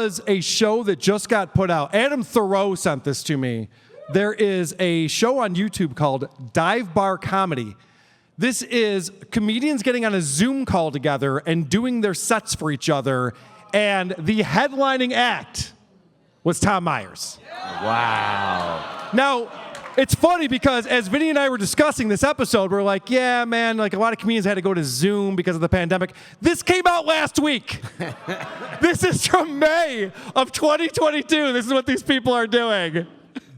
was a show that just got put out. Adam Thoreau sent this to me. There is a show on YouTube called Dive Bar Comedy. This is comedians getting on a Zoom call together and doing their sets for each other. And the headlining act was Tom Myers. Wow. Now, it's funny because as Vinnie and I were discussing this episode, we're like, yeah, man, like a lot of comedians had to go to Zoom because of the pandemic. This came out last week. This is from May of 2022. This is what these people are doing.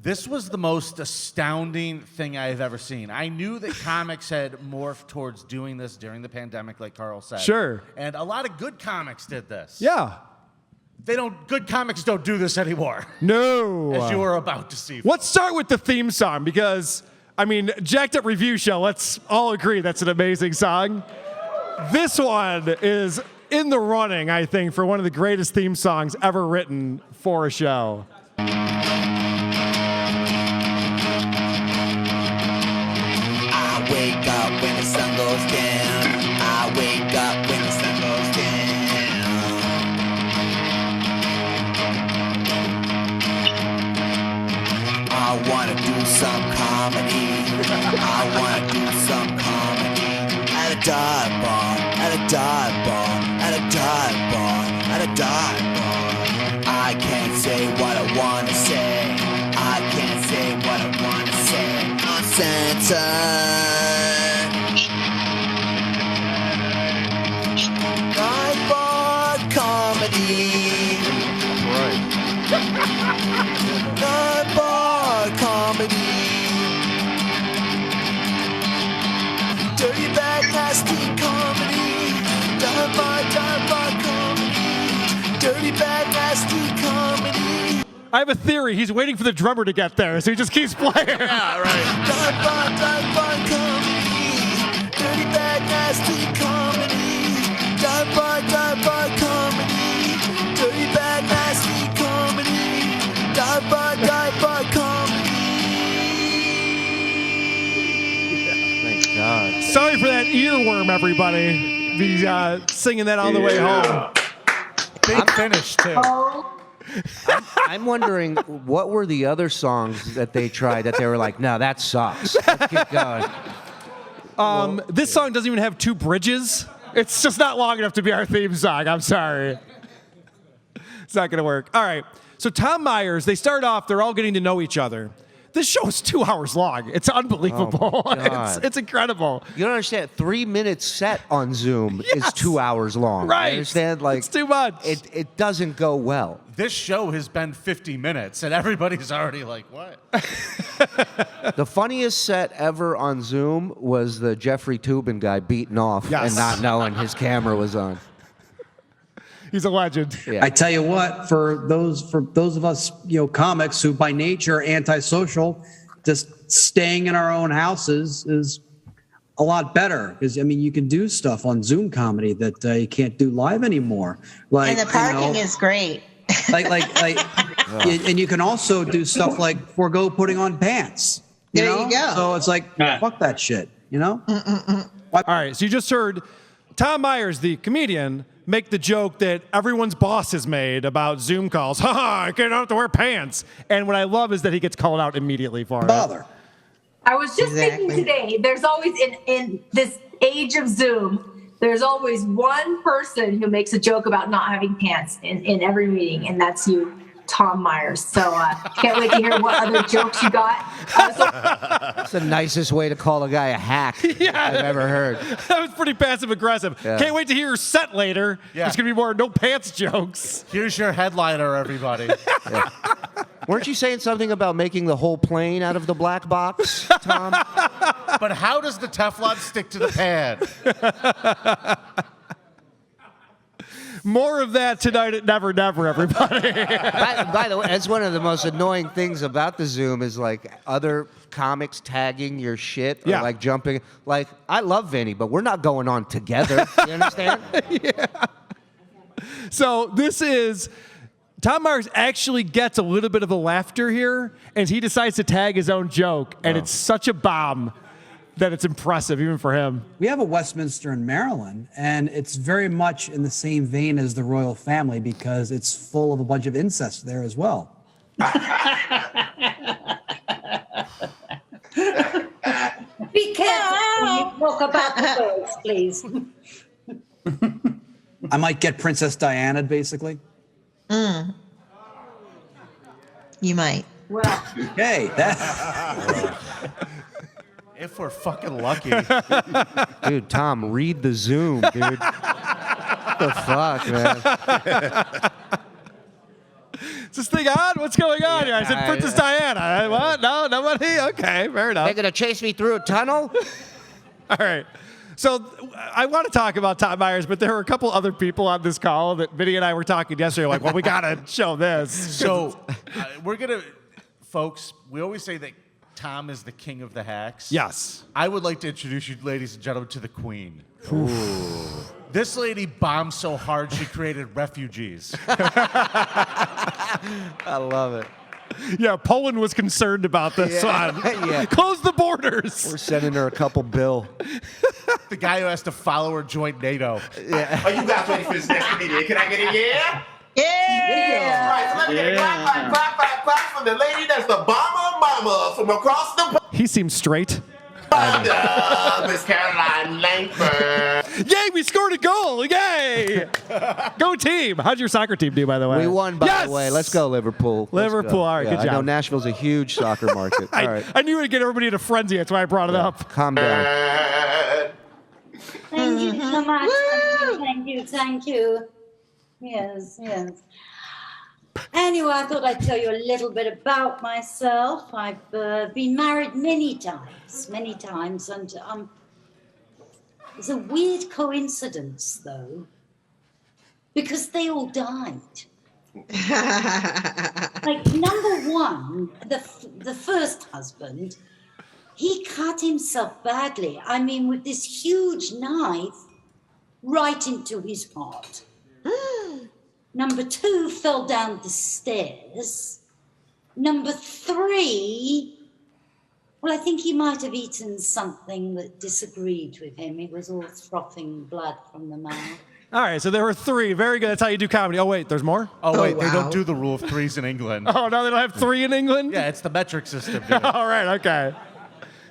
This was the most astounding thing I've ever seen. I knew that comics had morphed towards doing this during the pandemic, like Carl said. Sure. And a lot of good comics did this. Yeah. Good comics don't do this anymore. No. As you were about to see. Let's start with the theme song because, I mean, Jacked Up Review Show, let's all agree that's an amazing song. This one is in the running, I think, for one of the greatest theme songs ever written for a show. I wake up when the sun goes down. I wake up when the sun goes down. I wanna do some comedy. I wanna do some comedy. At a dive bar, at a dive bar, at a dive bar, at a dive bar. I can't say what I wanna say. I can't say what I wanna say. Uncensored. Dive bar comedy. Right. Dive bar comedy. Dirty bag nasty comedy. Dive bar comedy. Dirty bag nasty comedy. I have a theory. He's waiting for the drummer to get there, so he just keeps playing. Yeah, right. Dive bar comedy. Dirty bag nasty comedy. Dive bar comedy. Dirty bag nasty comedy. Dive bar comedy. Thank God. Sorry for that earworm, everybody. He's singing that on the way home. Big finish, too. I'm wondering, what were the other songs that they tried that they were like, no, that sucks. Let's keep going. This song doesn't even have two bridges. It's just not long enough to be our theme song. I'm sorry. It's not going to work. All right. So Tom Myers, they start off, they're all getting to know each other. This show is 2 hours long. It's unbelievable. Oh, God. It's incredible. You don't understand. 3 minutes set on Zoom Yes. is 2 hours long. Right. I understand? Like, It's too much. It doesn't go well. This show has been 50 minutes, and everybody's already like, what? The funniest set ever on Zoom was the Jeffrey Toobin guy beating off Yes. and not knowing his camera was on. He's a legend. Yeah. I tell you what, for those of us, comics who by nature are antisocial, just staying in our own houses is a lot better because you can do stuff on Zoom comedy that you can't do live anymore. Like, And the parking is great. and you can also do stuff like forego putting on pants. There you go. So it's like, fuck that shit. All right. So you just heard Tom Myers, the comedian, make the joke that everyone's boss has made about Zoom calls. I don't have to wear pants. And what I love is that he gets called out immediately for it. Bother. I was just thinking today, there's always, in this age of Zoom, there's always one person who makes a joke about not having pants in every meeting, and that's you, Tom Myers. So can't wait to hear what other jokes you got. That's the nicest way to call a guy a hack I've ever heard. That was pretty passive aggressive. Yeah. Can't wait to hear your set later. Yeah. There's going to be more no pants jokes. Here's your headliner, everybody. Weren't you saying something about making the whole plane out of the black box, Tom? But how does the Teflon stick to the pan? More of that tonight at Never Never, everybody. By the way, that's one of the most annoying things about the Zoom is like other comics tagging your shit or Yeah. like jumping. Like, I love Vinnie, but we're not going on together. You understand? So this is... Tom Myers actually gets a little bit of a laughter here, and he decides to tag his own joke, and it's such a bomb that it's impressive, even for him. We have a Westminster in Maryland, and it's very much in the same vein as the royal family because it's full of a bunch of incest there as well. Be careful when you talk about the birds, please. I might get Princess Diana, basically. You might. Well, Okay, that. If we're fucking lucky. Dude, Tom, read the Zoom, dude. What the fuck, man? Is this thing on? What's going on here? I said Princess Diana. What? No, nobody? Okay, fair enough. They're gonna chase me through a tunnel? All right. So I want to talk about Tom Myers, but there were a couple other people on this call that Vinnie and I were talking yesterday. Like, well, we got to show this. So we're going to, folks, we always say that Tom is the king of the hacks. Yes. I would like to introduce you, ladies and gentlemen, to the queen. This lady bombed so hard she created refugees. I love it. Yeah, Poland was concerned about this one. Yeah. Close the borders. We're sending her a couple bill. The guy who has to follow her join NATO. Are you guys ready for this next video? Can I get a yeah? Yeah. All right, so let me get a clap from the lady that's the bomber mama from across the He seems straight. pond, Miss Caroline Langford. Yay, we scored a goal. Yay. Go team. How'd your soccer team do, by the way? We won, by Yes! the way. Let's go, Liverpool. Let's Liverpool, go. all right, good I know job. Nashville's a huge soccer market. All right, I knew it would get everybody in a frenzy. That's why I brought it up. calm down. thank you so much. Thank you. Yes. Anyway, I thought I'd tell you a little bit about myself. I've been married many times, and it's a weird coincidence, though, because they all died. Like, number one, the first husband, he cut himself badly. I mean, with this huge knife right into his heart. Number two fell down the stairs. Number three, well, I think he might have eaten something that disagreed with him. It was all frothing blood from the mouth. All right, so there were three. Very good. That's how you do comedy. Oh, wait, there's more? Oh, wait, they wow. don't do the rule of threes in England. Oh, no, they don't have three in England? Yeah, it's the metric system, dude. All right, okay.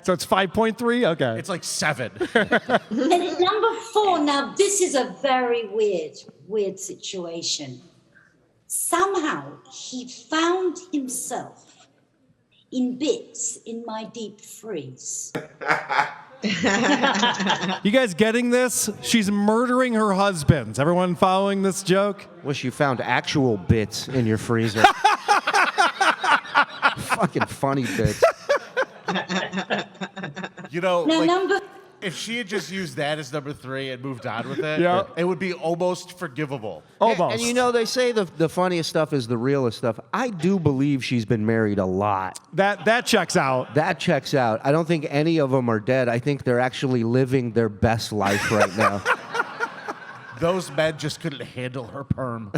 So it's 5.3? Okay. It's like 7. And number four, now this is a very weird situation. Somehow he found himself in bits in my deep freeze. You guys getting this? She's murdering her husbands. Everyone following this joke? Wish you found actual bits in your freezer. Fucking funny bits. You know, Now, like, number if she had just used that as number 3 and moved on with it, Yeah. it would be almost forgivable. Almost. And you know, they say the funniest stuff is the realest stuff. I do believe she's been married a lot. that checks out. That checks out. I don't think any of them are dead. I think they're actually living their best life right now. Those men just couldn't handle her perm.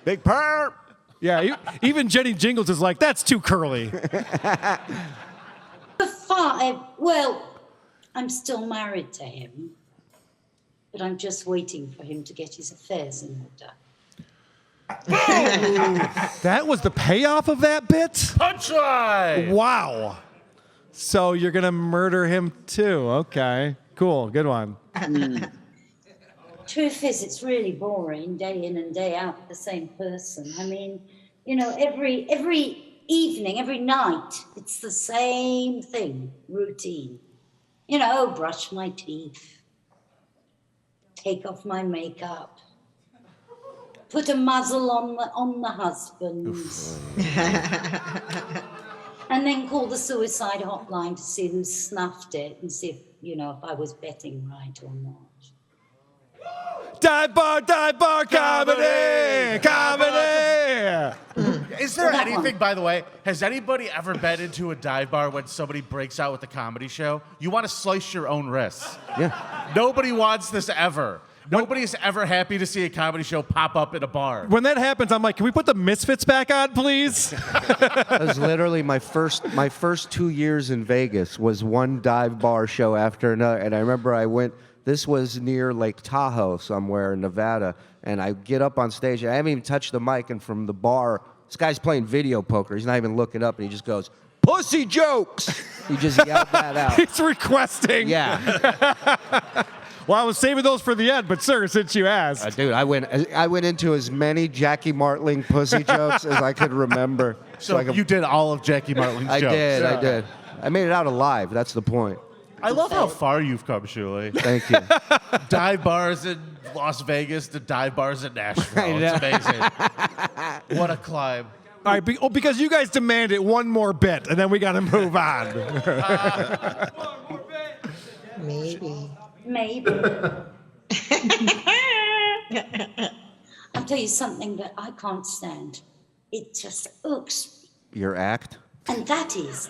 Big perm. Yeah, even Jenny Jingles is like, that's too curly. five, well, I'm still married to him, but I'm just waiting for him to get his affairs in order. That was the payoff of that bit? Punchline! Wow. So you're going to murder him too. Okay. Cool. Good one. Truth is, it's really boring, day in and day out with the same person. I mean, you know, every evening, every night, it's the same thing, routine. You know, brush my teeth, take off my makeup, put a muzzle on the husband, and then call the suicide hotline to see who snuffed it and see if, you know, if I was betting right or not. Dive bar, comedy! Comedy! Is there That anything, one. by the way, has anybody ever been into a dive bar when somebody breaks out with a comedy show? You want to slice your own wrists. Yeah. Nobody wants this ever. Nobody's ever happy to see a comedy show pop up in a bar. When that happens, I'm like, can we put the Misfits back on, please? That was literally my first 2 years in Vegas was one dive bar show after another. And I remember I went, this was near Lake Tahoe somewhere in Nevada. And I get up on stage, I haven't even touched the mic, and from the bar, this guy's playing video poker. He's not even looking up, and he just goes, "Pussy jokes!" He just yelled that out. He's requesting. Yeah. Well, I was saving those for the end, but sir, since you asked. Dude, I went into as many Jackie Martling pussy jokes as I could remember. So you did all of Jackie Martling's I jokes. I did. I made it out alive. That's the point. I love how far you've come, Shuli. Thank you. Dive bars in Las Vegas to dive bars in Nashville. It's amazing. What a climb. All right, because you guys demanded one more bit, and then we got to move on. Maybe. I'll tell you something that I can't stand. It just irks me. Your act? And that is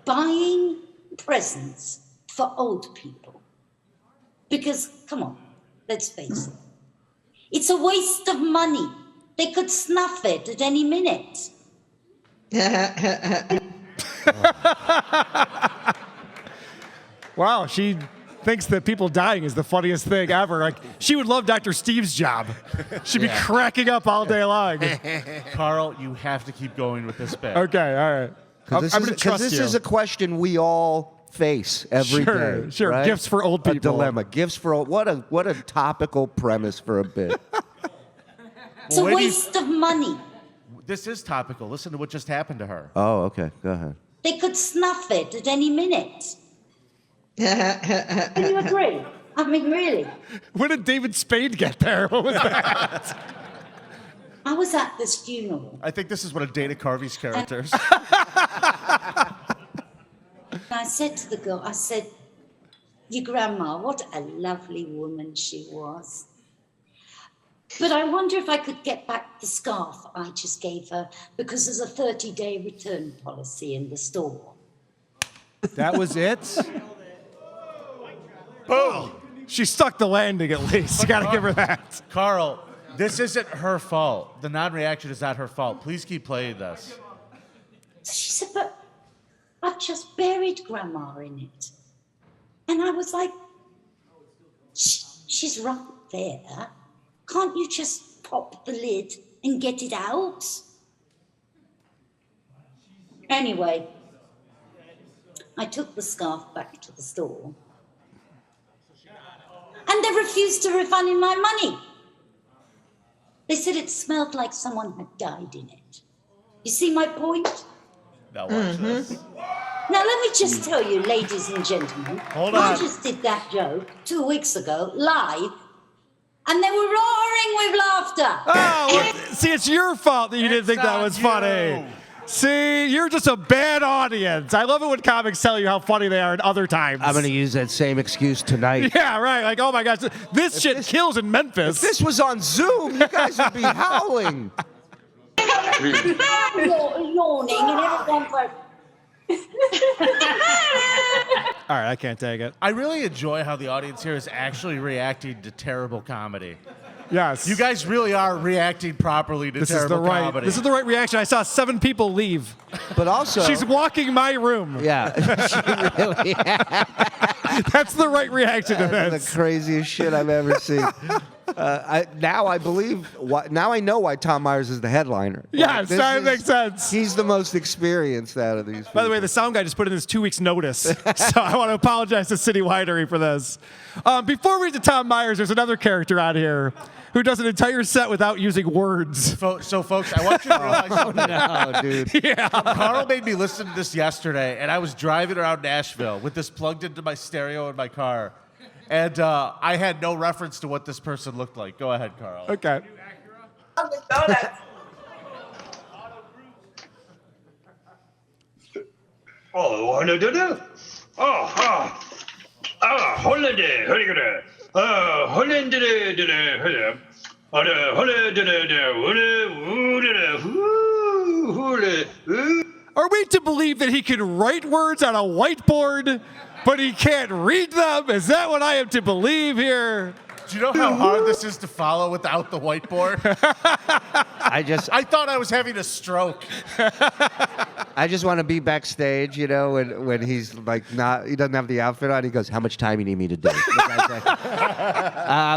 buying presents for old people. Because, come on, let's face it. It's a waste of money. They could snuff it at any minute. Wow, she thinks that people dying is the funniest thing ever. Like, she would love Dr. Steve's job. She'd be cracking up all day long. Carl, you have to keep going with this bit. Okay, all right. I'm going to trust this you. is a question we all face every day. Sure, right? gifts for old people. A dilemma. Gifts for old. What a topical premise for a bit. It's a waste of money. This is topical. Listen to what just happened to her. Oh, okay. Go ahead. They could snuff it at any minute. Can you agree? I mean, really. When did David Spade get there? What was that? I was at this funeral. I think this is one of Dana Carvey's characters. And I said to the girl, I said, your grandma, what a lovely woman she was. But I wonder if I could get back the scarf I just gave her, because there's a 30-day return policy in the store. That was it? Boom! She stuck the landing at least. You got to give her that. Carl, this isn't her fault. The non-reaction is not her fault. Please keep playing this. So she said, but I've just buried Grandma in it. And I was like, she's right there. Can't you just pop the lid and get it out? Anyway, I took the scarf back to the store. And they refused to refund me my money. They said it smelled like someone had died in it. You see my point? Now watch this. Now, let me just tell you, ladies and gentlemen, Hold I on. just did that joke 2 weeks ago, live, and they were roaring with laughter. Oh, well, see, it's your fault that you didn't think that was funny. See, you're just a bad audience. I love it when comics tell you how funny they are at other times. I'm going to use that same excuse tonight. Yeah, right. Like, oh my gosh, this shit kills in Memphis. If this was on Zoom, you guys would be howling. Yawning, and everyone was... All right, I can't take it. I really enjoy how the audience here is actually reacting to terrible comedy. Yes. You guys really are reacting properly to terrible comedy. This is the right reaction. I saw 7 people leave. But also... She's walking my room. Yeah. She really... That's the right reaction to That's this. the craziest shit I've ever seen. Now I believe. Now I know why Tom Myers is the headliner. Yes, that makes sense. He's the most experienced out of these people. By the way, the sound guy just put in his 2 weeks notice. So I want to apologize to City Winery for this. Before we get to Tom Myers, there's another character out here who does an entire set without using words. So, folks, I want you to realize something. No, dude. Yeah. Carl made me listen to this yesterday, and I was driving around Nashville with this plugged into my stereo in my car, and I had no reference to what this person looked like. Go ahead, Carl. Okay. Oh, holiday, Are we to believe that he can write words on a whiteboard, but he can't read them? Is that what I am to believe here? Do you know how hard this is to follow without the whiteboard? I thought I was having a stroke. I just want to be backstage, you know, when he's like he doesn't have the outfit on. He goes, "How much time you need me to do?"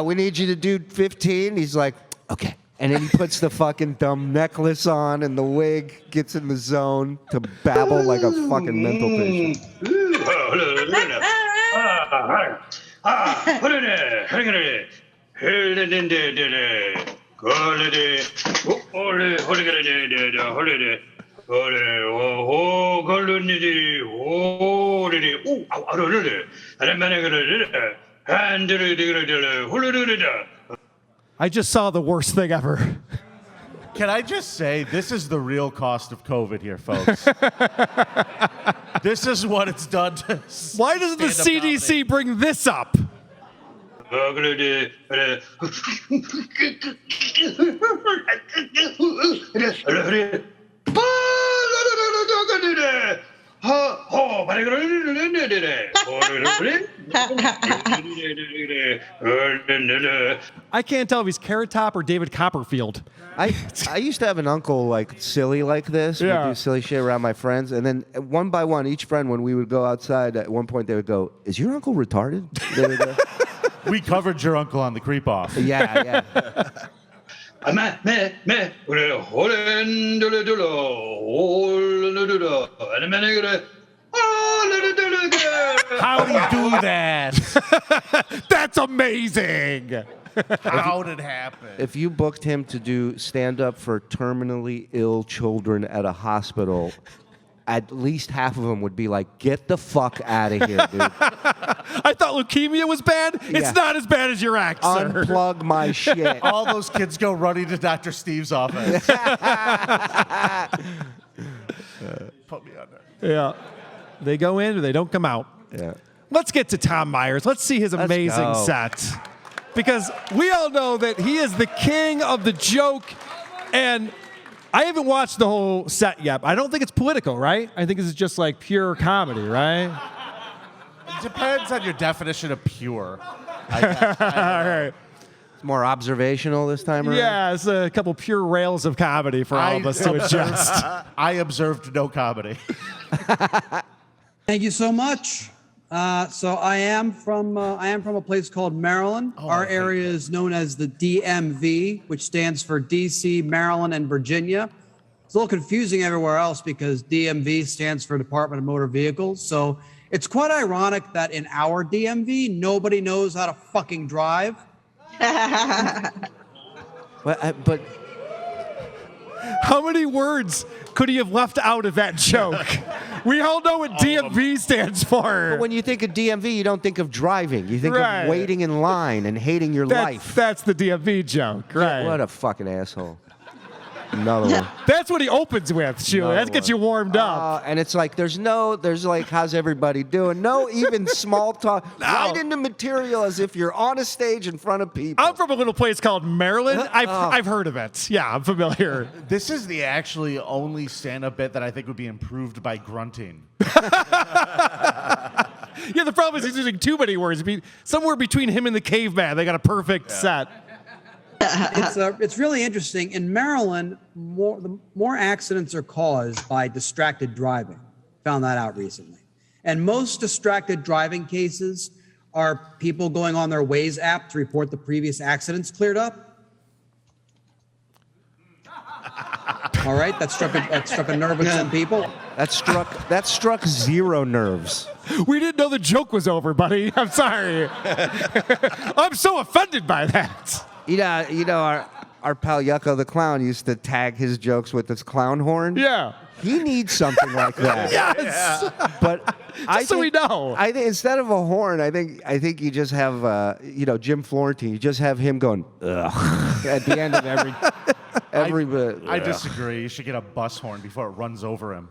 We need you to do 15. He's like, "Okay." And then he puts the fucking dumb necklace on and the wig, gets in the zone to babble like a fucking mental patient. I just saw the worst thing ever. Can I just say, this is the real cost of COVID here, folks. This is what it's done to Why doesn't the CDC bring this up? I can't tell if he's Carrot Top or David Copperfield. I used to have an uncle like silly like this. Yeah. We'd do silly shit around my friends, and then one by one, each friend, when we would go outside, at one point they would go, "Is your uncle retarded?" They would go, We covered your uncle on the creep off. yeah. How'd he do that? That's amazing. How'd it happen? If you booked him to do stand-up for terminally ill children at a hospital, at least half of them would be like, "Get the fuck out of here, dude. I thought leukemia was bad. Yeah. It's not as bad as your act, sir. Unplug my shit." All those kids go running to Dr. Steve's office. Put me on there. Yeah. They go in or they don't come out. Yeah. Let's get to Tom Myers. Let's see his amazing go. set. Because we all know that he is the king of the joke. And I haven't watched the whole set yet. I don't think it's political, right? I think this is just like pure comedy, right? It depends on your definition of pure. All right. It's more observational this time around. Yeah, it's a couple pure rails of comedy for all of us to adjust. I observed no comedy. Thank you so much. So I am from a place called Maryland. Our area is known as the DMV, which stands for DC, Maryland, and Virginia. It's a little confusing everywhere else because DMV stands for Department of Motor Vehicles. So it's quite ironic that in our DMV, nobody knows how to fucking drive. But How many words could he have left out of that joke? We all know what DMV stands for. when you think of DMV, you don't think of driving. You think Right. of waiting in line and hating your life. That's the DMV joke, right? What a fucking asshole. Another one. That's what he opens with, Shuli. That gets you warmed up. And it's like, there's like, how's everybody doing? No even small talk. Right into material as if you're on a stage in front of people. I'm from a little place called Maryland. I've heard of it. Yeah, I'm familiar. This is the actually only stand-up bit that I think would be improved by grunting. Yeah, the problem is he's using too many words. Somewhere between him and the caveman, they got a perfect set. It's really interesting. In Maryland, more accidents are caused by distracted driving. Found that out recently. And most distracted driving cases are people going on their Waze app to report the previous accidents cleared up. All right, that struck a nerve with some people. That struck zero nerves. We didn't know the joke was over, buddy. I'm sorry. I'm so offended by that. You know, our pal Yucko the Clown used to tag his jokes with this clown horn. Yeah. He needs something like that. Yes. But so we know. I think instead of a horn, I think you just have Jim Florentine. You just have him going ugh at the end of every bit. I disagree. You should get a bus horn before it runs over him.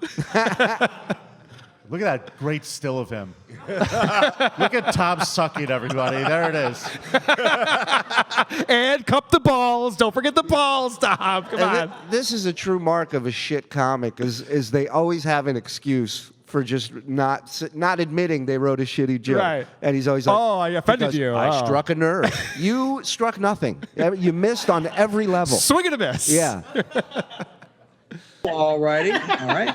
Look at that great still of him. Look at Tom sucking, everybody. There it is. And cup the balls. Don't forget the balls, Tom. Come on. This is a true mark of a shit comic is they always have an excuse for just not admitting they wrote a shitty joke. Right. And he's always like, "Oh, I offended because you. I Oh." struck a nerve." You struck nothing. You missed on every level. Swing and a miss. Yeah. All righty. All right.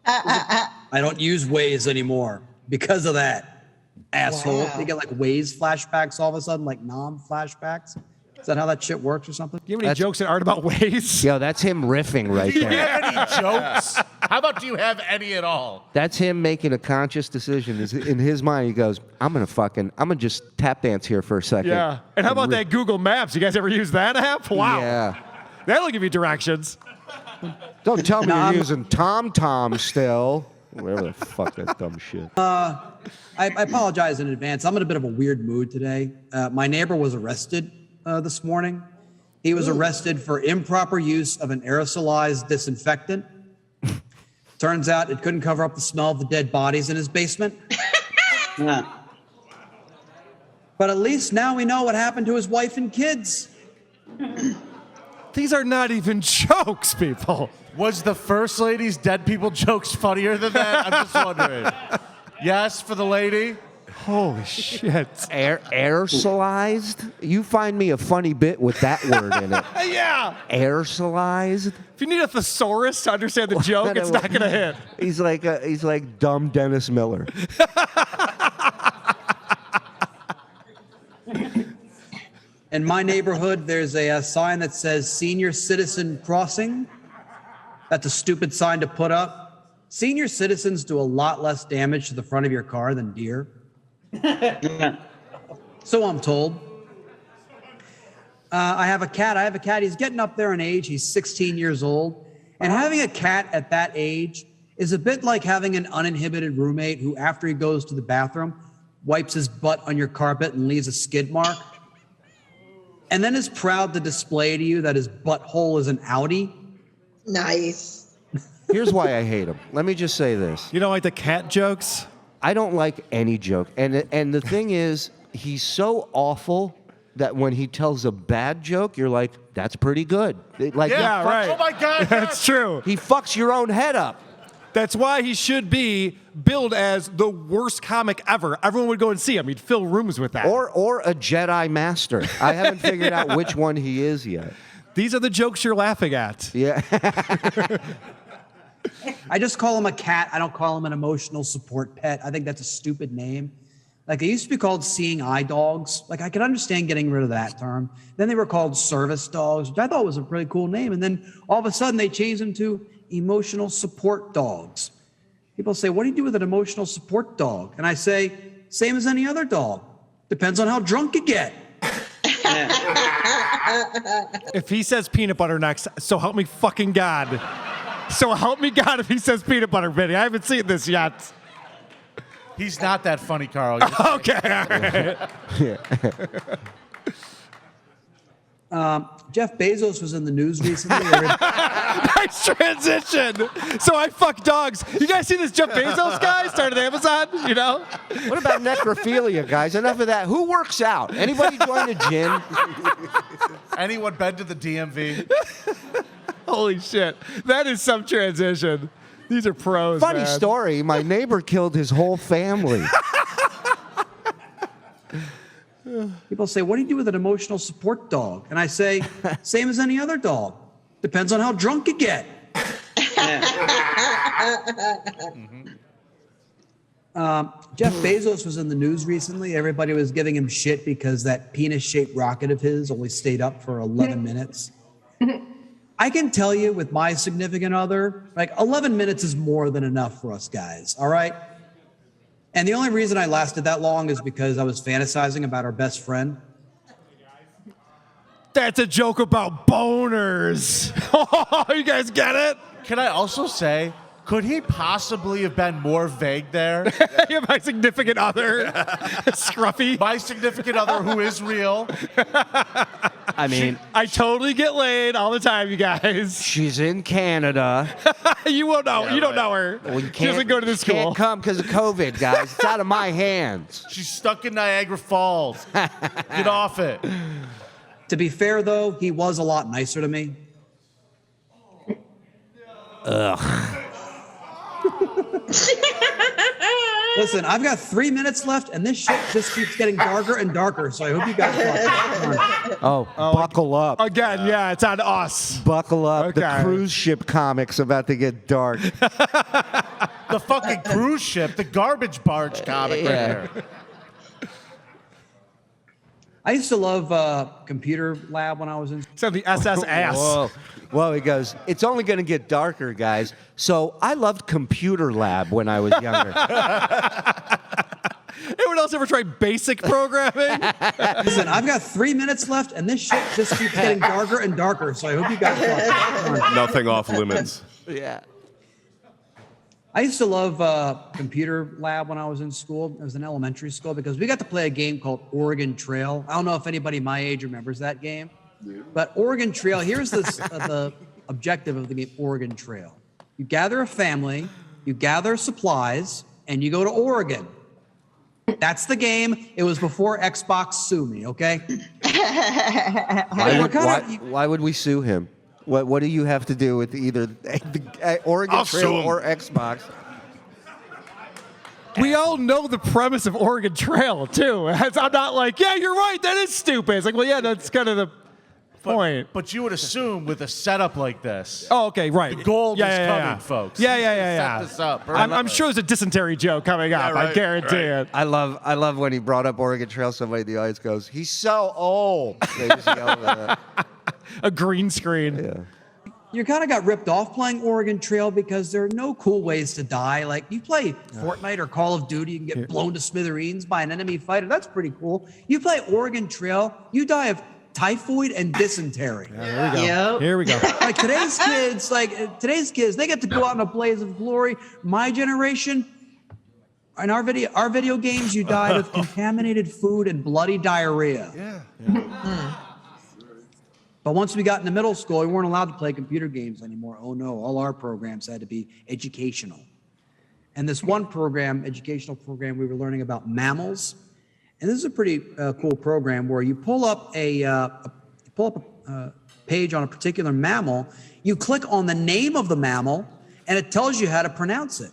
I don't use Waze anymore because of that. Asshole. Wow. They get like Waze flashbacks all of a sudden, like flashbacks. Is that how that shit works or something? Do you have any jokes that aren't about Waze? Yo, that's him riffing right Do you there. have any jokes? How about do you have any at all? That's him making a conscious decision. In his mind, he goes, I'm gonna just tap dance here for a second. Yeah. And how about that Google Maps? You guys ever use that app? Wow. Yeah. That'll give you directions. Don't tell me you're using TomTom still. Whatever the fuck that dumb shit. I apologize in advance. I'm in a bit of a weird mood today. My neighbor was arrested this morning. He was arrested for improper use of an aerosolized disinfectant. Turns out it couldn't cover up the smell of the dead bodies in his basement. Yeah. But at least now we know what happened to his wife and kids. These are not even jokes, people. Was the first lady's dead people jokes funnier than that? I'm just wondering. Yes, for the lady? Holy shit. Aerosolized? You find me a funny bit with that word in it. Yeah. Aerosolized? If you need a thesaurus to understand the joke, it's not going to hit. He's like dumb Dennis Miller. In my neighborhood, there's a sign that says senior citizen crossing. That's a stupid sign to put up. Senior citizens do a lot less damage to the front of your car than deer. So I'm told. I have a cat. He's getting up there in age. He's 16 years old. And having a cat at that age is a bit like having an uninhibited roommate who, after he goes to the bathroom, wipes his butt on your carpet and leaves a skid mark. And then is proud to display to you that his butthole is an Audi. Nice. Here's why I hate him. Let me just say this. You don't like the cat jokes? I don't like any joke. And the thing is, he's so awful that when he tells a bad joke, you're like, that's pretty good. Like, Yeah, right. Oh my God. That's true. he fucks your own head up. That's why he should be billed as the worst comic ever. Everyone would go and see him. He'd fill rooms with that. Or a Jedi Master. I haven't figured out which one he is yet. These are the jokes you're laughing at. Yeah. I just call him a cat. I don't call him an emotional support pet. I think that's a stupid name. Like, they used to be called seeing eye dogs. Like, I could understand getting rid of that term. Then they were called service dogs, which I thought was a pretty cool name. And then all of a sudden they changed them to emotional support dogs. People say, what do you do with an emotional support dog? And I say, same as any other dog. Depends on how drunk you get. If he says peanut butter next, so help me fucking God. So help me God if he says peanut butter, Vinnie. I haven't seen this yet. He's not that funny, Carl. Okay. All right. Jeff Bezos was in the news recently. Nice transition. So I fuck dogs. You guys see this Jeff Bezos guy started Amazon? You know? What about necrophilia, guys? Enough of that. Who works out? Anybody join a gym? Anyone been to the DMV? Holy shit. That is some transition. These are pros. Funny man. story. My neighbor killed his whole family. People say, what do you do with an emotional support dog? And I say, same as any other dog. Depends on how drunk you get. Jeff Bezos was in the news recently. Everybody was giving him shit because that penis-shaped rocket of his only stayed up for 11 minutes. I can tell you with my significant other, like 11 minutes is more than enough for us guys, all right? And the only reason I lasted that long is because I was fantasizing about our best friend. That's a joke about boners. Oh, you guys get it? Can I also say, could he possibly have been more vague there? My significant other, Scruffy. My significant other who is real. I mean, I totally get laid all the time, you guys. she's in Canada. You won't know. You don't know her. Well, you She doesn't go to the she school. Can't come because of COVID, guys. It's out of my hands. She's stuck in Niagara Falls. Get off it. To be fair, though, he was a lot nicer to me. Ugh. Listen, I've got 3 minutes left, and this shit just keeps getting darker and darker. So I hope you guys watch. Oh, buckle up. Again, yeah, it's on us. Buckle up. Okay. The cruise ship comic's about to get dark. The fucking cruise ship, the garbage barge comic right there. I used to love computer lab when I was in. So the SS ass. Whoa. Well, he goes, it's only going to get darker, guys. So I loved computer lab when I was younger. Anyone else ever tried basic programming? Listen, I've got 3 minutes left, and this shit just keeps getting darker and darker. So I hope you guys watch. Nothing off limits. Yeah. I used to love computer lab when I was in school. I was in elementary school because we got to play a game called Oregon Trail. I don't know if anybody my age remembers that game, but Oregon Trail, here's this, the objective of the game, Oregon Trail. You gather a family, you gather supplies, and you go to Oregon. That's the game. It was before Xbox sue me, okay? Why would we sue him? What do you have to do with either the Oregon Trail or Xbox? We all know the premise of Oregon Trail, too. I'm not like, yeah, you're right, that is stupid. It's like, well, yeah, that's kind of the point. But you would assume with a setup like this. Oh, okay, right. The gold is coming, folks. Yeah. Set this up. I'm sure there's a dysentery joke coming up. I guarantee it. I love when he brought up Oregon Trail. Somebody in the audience goes, "He's so old." They just yelled at it. A green screen. Yeah. You kind of got ripped off playing Oregon Trail because there are no cool ways to die. Like you play Fortnite or Call of Duty, you can get blown to smithereens by an enemy fighter. That's pretty cool. You play Oregon Trail, you die of typhoid and dysentery. Here we go. Here we go. Like today's kids, they get to go out in a blaze of glory. My generation, in our video games, you died of contaminated food and bloody diarrhea. Yeah. But once we got into middle school, we weren't allowed to play computer games anymore. Oh no, all our programs had to be educational. And this one program, educational program, we were learning about mammals. And this is a pretty cool program where you pull up a page on a particular mammal, you click on the name of the mammal, and it tells you how to pronounce it.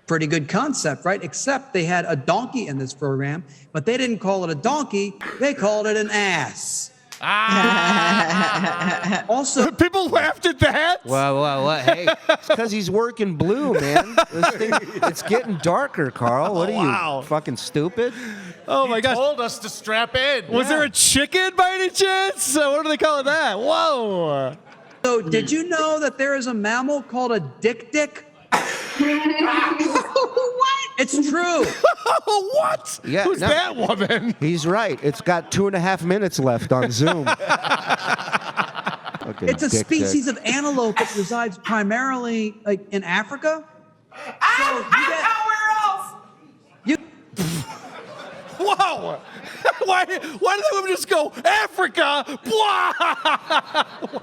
Pretty good concept, right? Except they had a donkey in this program, but they didn't call it a donkey, they called it an ass. Also, people laughed at that. Well, hey, it's because he's working blue, man. This thing, it's getting darker, Carl. What are you, fucking stupid? Oh my gosh! Told us to strap in. Was there a chicken by any chance? What do they call that? Whoa! So, did you know that there is a mammal called a dick? What? It's true. What? Yeah, Who's that woman? He's right. It's got 2.5 minutes left on Zoom. It's a species of antelope that resides primarily like in Africa. Whoa! Why did that woman just go Africa? Blah!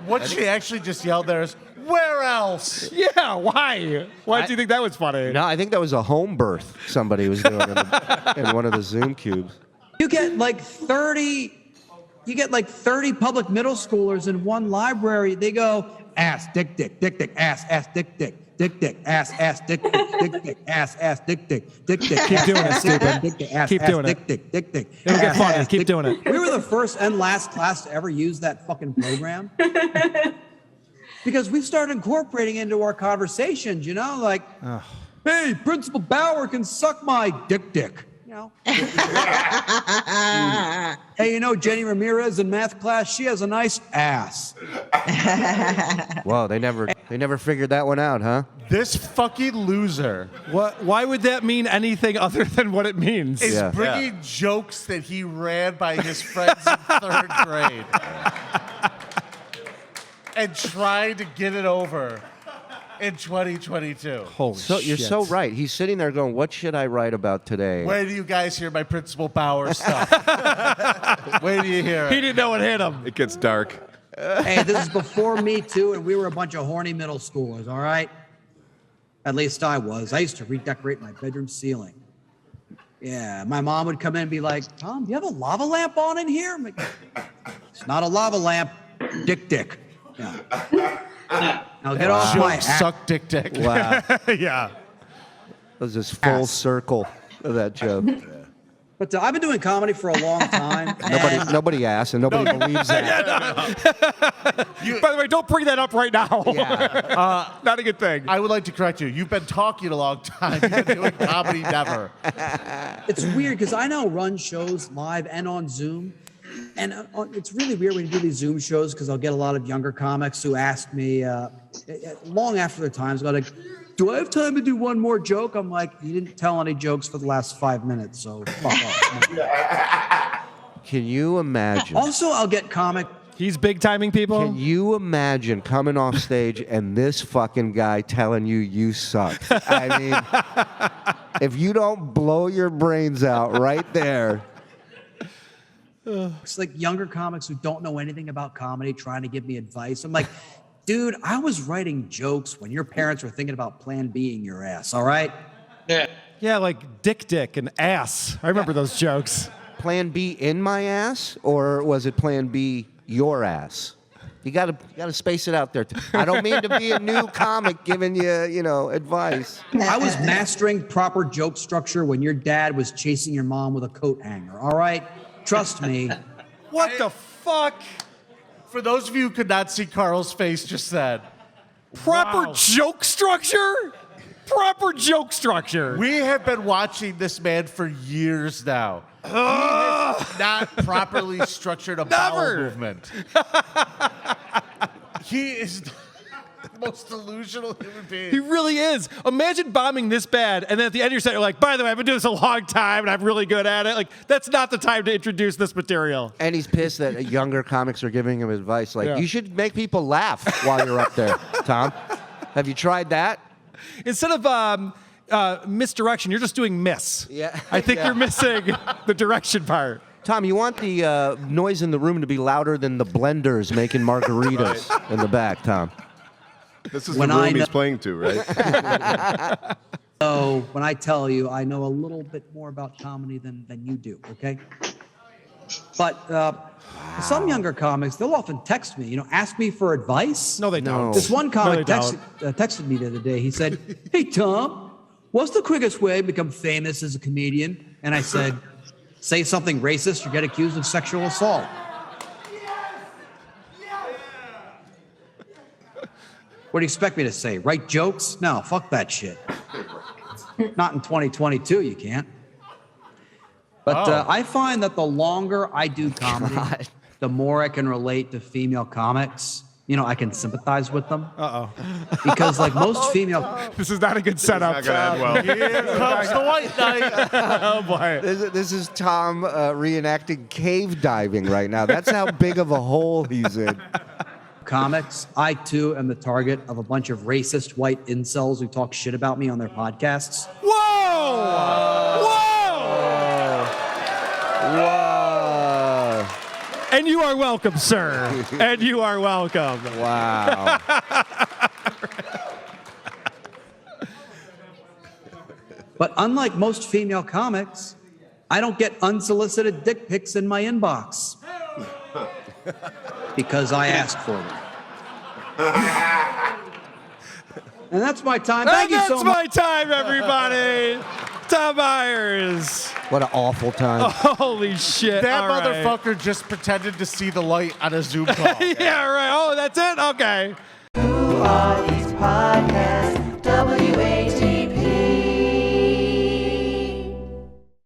What she actually just yelled there is, where else? Yeah, why? Why do you think that was funny? No, I think that was a home birth somebody was doing in one of the Zoom cubes. You get like 30 public middle schoolers in one library. They go ass, dick, ass, dick, ass, dick, ass, dick. Keep doing it, stupid. Keep doing it. Dick. It'll get funny. Keep doing it. We were the first and last class to ever use that fucking program. Because we started incorporating into our conversations, like, hey, Principal Bauer can suck my dick. Hey, Jenny Ramirez in math class, she has a nice ass. Whoa, they never figured that one out, huh? This fucking loser. Why would that mean anything other than what it means? Is bringing jokes that he ran by his friends in 3rd grade. And trying to get it over in 2022. Holy shit. You're so right. He's sitting there going, what should I write about today? Where do you guys hear my Principal Bauer stuff? Where do you hear it? He didn't know it hit him. It gets dark. Hey, this is before Me Too, and we were a bunch of horny middle schoolers, all right? At least I was. I used to redecorate my bedroom ceiling. Yeah, my mom would come in and be like, Tom, do you have a lava lamp on in here? I'm like, it's not a lava lamp, dick. Yeah. Now get off my ass. Suck dick. Wow. Yeah. was this full circle of that joke. But I've been doing comedy for a long time. Nobody asked, and nobody believes that. By the way, don't bring that up right now. Yeah. Not a good thing. I would like to correct you. You've been talking a long time. You've been doing comedy never. It's weird because I now run shows live and on Zoom. And it's really weird when you do these Zoom shows because I'll get a lot of younger comics who ask me long after their times, like, do I have time to do one more joke? I'm like, you didn't tell any jokes for the last 5 minutes, so fuck off. Can you imagine? Also, I'll get comic. He's big timing people. Can you imagine coming off stage and this fucking guy telling you suck? I mean, if you don't blow your brains out right there. It's like younger comics who don't know anything about comedy trying to give me advice. I'm like, dude, I was writing jokes when your parents were thinking about Plan B-ing your ass, all right? Yeah, like dick and ass. I remember those jokes. Plan B in my ass, or was it Plan B your ass? You gotta space it out there. I don't mean to be a new comic giving you advice. I was mastering proper joke structure when your dad was chasing your mom with a coat hanger, all right? Trust me. What the fuck? For those of you who could not see Carl's face just then. Proper joke structure? Proper joke structure. We have been watching this man for years now. He has not properly structured a bowel movement. He is the most delusional human being. He really is. Imagine bombing this bad, and then at the end of your set, you're like, by the way, I've been doing this a long time, and I'm really good at it. Like, that's not the time to introduce this material. And he's pissed that younger comics are giving him advice. Like, you should make people laugh while you're up there, Tom. Have you tried that? Instead of misdirection, you're just doing miss. Yeah. I think you're missing the direction part. Tom, you want the noise in the room to be louder than the blenders making margaritas in the back, Tom. This is the room he's playing to, right? So when I tell you, I know a little bit more about comedy than you do, okay? But some younger comics, they'll often text me, ask me for advice. No, they don't. This one comic texted me the other day. He said, hey, Tom, what's the quickest way to become famous as a comedian? And I said, say something racist or get accused of sexual assault. What do you expect me to say? Write jokes? No, fuck that shit. Not in 2022, you can't. But I find that the longer I do comedy, the more I can relate to female comics. I can sympathize with them. Because like most female... This is not a good setup. It's not gonna end well. Here comes the white knight. Oh, boy. This is Tom reenacting cave diving right now. That's how big of a hole he's in. Comics, I too am the target of a bunch of racist white incels who talk shit about me on their podcasts. Whoa! Whoa! And you are welcome, sir. And you are welcome. Wow. But unlike most female comics, I don't get unsolicited dick pics in my inbox. Because I asked for them. And that's my time. Thank you so much. That's my time, everybody. Tom Myers. What an awful time. Holy shit. That All right. motherfucker just pretended to see the light on a Zoom call. Yeah, right. Oh, that's it? Okay. Who are these podcasts? WA